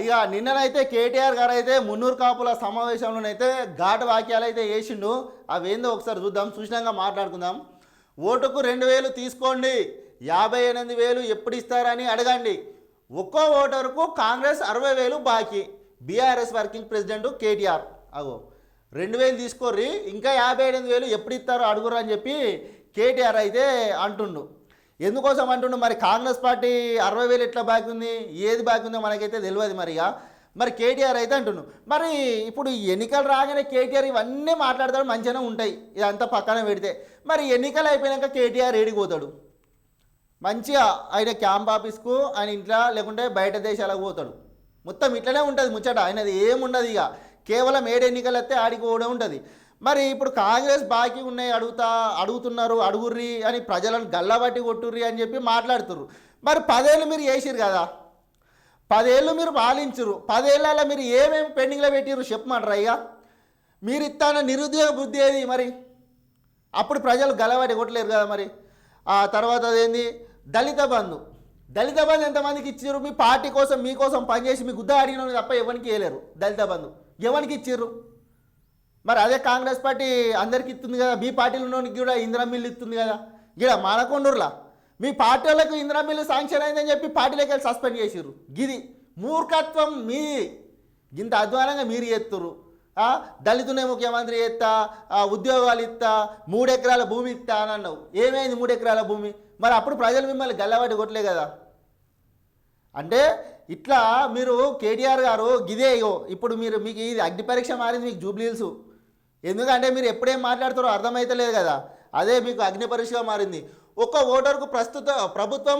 ఇక నిన్ననైతే కేటీఆర్ గారు అయితే మున్నూరు కాపుల సమావేశంలోనైతే ఘాటు వాక్యాలు అయితే వేసిండు. అవేందో ఒకసారి చూద్దాం, చూసినాక మాట్లాడుకుందాం. ఓటుకు 2000 తీసుకోండి, 58,000 ఎప్పుడు ఇస్తారని అడగండి. ఒక్కో ఓటరుకు కాంగ్రెస్ 60,000 బాకీ. BRS working president KTR. అగో 2000 తీసుకోర్రి, ఇంకా 58,000 ఎప్పుడు ఇస్తారో అడుగురు అని చెప్పి కేటీఆర్ అయితే అంటుండు. ఎందుకోసం అంటుండు మరి? కాంగ్రెస్ పార్టీ 60,000 ఎట్లా బాకీ ఉంది, ఏది బాకీ ఉందో మనకైతే తెలియదు. మరి కేటీఆర్ అయితే అంటుండు. మరి ఇప్పుడు ఎన్నికలు రాగానే కేటీఆర్ ఇవన్నీ మాట్లాడతాడు, మంచిగానే ఉంటాయి, ఇదంతా పక్కన పెడితే. మరి ఎన్నికలు అయిపోయాక కేటీఆర్ ఏడిపోతాడు? మంచిగా ఆయన క్యాంప్ ఆఫీస్కు, ఆయన ఇంట్లో లేకుంటే బయట దేశాలకు పోతాడు. మొత్తం ఇట్లనే ఉంటుంది ముచ్చట. ఆయనది ఏముండదు, ఇక కేవలం 7 ఎన్నికలు వస్తే ఆడికి పోవడం ఉంటుంది. మరి ఇప్పుడు కాంగ్రెస్ బాకీ ఉన్నాయి అడుగుతున్నారు, అడుగుర్రి అని ప్రజలను గల్లబట్టి కొట్టుర్రి అని చెప్పి మాట్లాడుతుర్రు. మరి 10 ఏళ్ళు మీరు చేసిరు కదా, 10 ఏళ్ళు మీరు పాలించరు, 10 ఏళ్ళలో మీరు ఏమేమి పెండింగ్లో పెట్టిర్రు చెప్పమంటారా? ఇక మీరు ఇస్తాన నిరుద్యోగ బుద్ధి ఏది మరి? అప్పుడు ప్రజలు గల్లబట్టి కొట్టలేరు కదా. మరి ఆ తర్వాత అదేంది దళిత బంధు ఎంతమందికి ఇచ్చిర్రు? మీ పార్టీ కోసం మీకోసం పనిచేసి మీ గుద్ద అడిగిన తప్ప ఎవరికి వేయలేరు. దళిత బంధు ఎవరికి ఇచ్చిర్రు? మరి అదే కాంగ్రెస్ పార్టీ అందరికి ఇస్తుంది కదా, మీ పార్టీలో ఉన్నోనికి కూడా ఇందిరా మిల్లు ఇస్తుంది కదా. ఇక్కడ మనకొండూరులా మీ పార్టీ వాళ్ళకు ఇందిరా మిల్లు శాంక్షన్ అయిందని చెప్పి పార్టీలోకి వెళ్ళి సస్పెండ్ చేసిర్రు. గిది మూర్ఖత్వం మీ. ఇంత అధ్వానంగా మీరు చేస్తుర్రు. దళితునే ముఖ్యమంత్రి చేస్తా, ఉద్యోగాలు ఇస్తా, 3 ఎకరాల భూమి ఇస్తా అని అన్నావు. ఏమైంది 3 ఎకరాల భూమి? మరి అప్పుడు ప్రజలు మిమ్మల్ని గల్లబట్టి కొట్టలే కదా. అంటే ఇట్లా మీరు కేటీఆర్ గారు గిదే ఇప్పుడు మీకు ఇది అగ్ని పరీక్ష మారింది మీకు జూబ్లీహిల్స్. ఎందుకంటే మీరు ఎప్పుడేం మాట్లాడుతారో అర్థమైతలేదు కదా. అదే మీకు అగ్ని పరీక్షగా మారింది. ఒక్క ఓటరుకు ప్రభుత్వం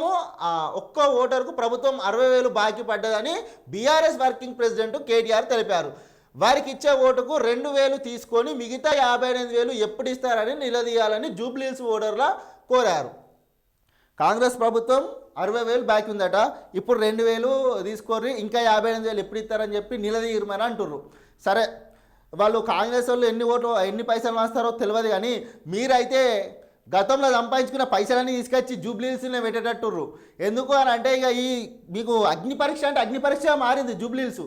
60,000 బాకీ పడ్డదని బీఆర్ఎస్ వర్కింగ్ ప్రెసిడెంట్ కేటీఆర్ తెలిపారు. వారికి ఇచ్చే ఓటుకు 2,000 తీసుకొని మిగతా 58,000 ఎప్పుడు ఇస్తారని నిలదీయాలని జూబ్లీహిల్స్ ఓటర్ల కోరారు. కాంగ్రెస్ ప్రభుత్వం 60,000 బాకీ ఉందట, ఇప్పుడు 2,000 తీసుకోర్రి, ఇంకా 58,000 ఎప్పుడు ఇస్తారని చెప్పి నిలదీయమని అంటుర్రు. సరే, వాళ్ళు కాంగ్రెస్ వాళ్ళు ఎన్ని పైసలు వేస్తారో తెలియదు, కానీ మీరైతే గతంలో సంపాదించుకున్న పైసలన్నీ తీసుకొచ్చి జూబ్లీహిల్స్నే పెట్టేటట్టుర్రు. ఎందుకు అని అంటే ఇక మీకు అగ్ని పరీక్ష అంటే అగ్ని పరీక్ష మారింది జూబ్లీహిల్స్.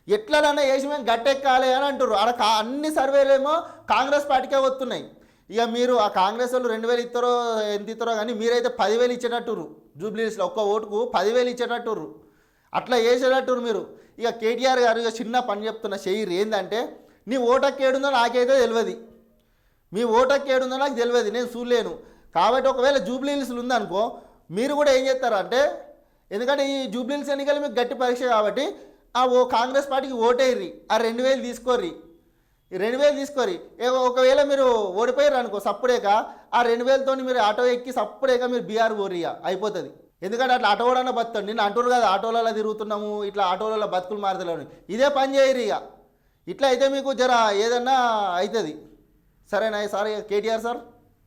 ఎట్లనన్నా వేసి మేము గట్టెక్కాలి అని అంటుర్రు. అక్కడ అన్ని సర్వేలు ఏమో కాంగ్రెస్ పార్టీకే వస్తున్నాయి. ఇక మీరు ఆ కాంగ్రెస్ వాళ్ళు 2,000 ఇస్తారో ఎంత ఇస్తారో కానీ మీరైతే 10,000 ఇచ్చేటట్టుర్రు. జూబ్లీహిల్స్లో ఒక్క ఓటుకు 10,000 ఇచ్చేటట్టుర్రు. అట్లా వేసేటట్టుర్రు మీరు. ఇక కేటీఆర్ గారు ఇక చిన్న పని చెప్తున్న షెయిర్ ఏంటంటే, నీ ఓటక్కు ఏడుందో నాకైతే తెలియదు, మీ ఓటక్కు ఏడుందో నాకు తెలియదు, నేను చూడలేను. కాబట్టి ఒకవేళ జూబ్లీహిల్స్లు ఉందనుకో, మీరు కూడా ఏం చేస్తారంటే, ఎందుకంటే ఈ జూబ్లీహిల్స్ ఎన్నికలు మీకు గట్టి పరీక్ష కాబట్టి కాంగ్రెస్ పార్టీకి ఓటేర్రి, ఆ 2,000 తీసుకోర్రి. ఈ 2,000 తీసుకోరి. ఒకవేళ మీరు ఓడిపోయారు అనుకో, సప్పుడేక ఆ 2,000తో మీరు ఆటో ఎక్కి సప్పుడేక మీరు బీఆర్ ఓరియా అయిపోతుంది. ఎందుకంటే అట్లా ఆటో కూడా బతుతాడు. నేను అంటున్నారు కదా ఆటోలలో తిరుగుతున్నాము, ఇట్లా ఆటోలలో బతుకులు మారుతలేని, ఇదే పని చేయరు. ఇక ఇట్లా అయితే మీకు జర ఏదన్నా అవుతుంది. సరేనా సార్ కేటీఆర్ సార్?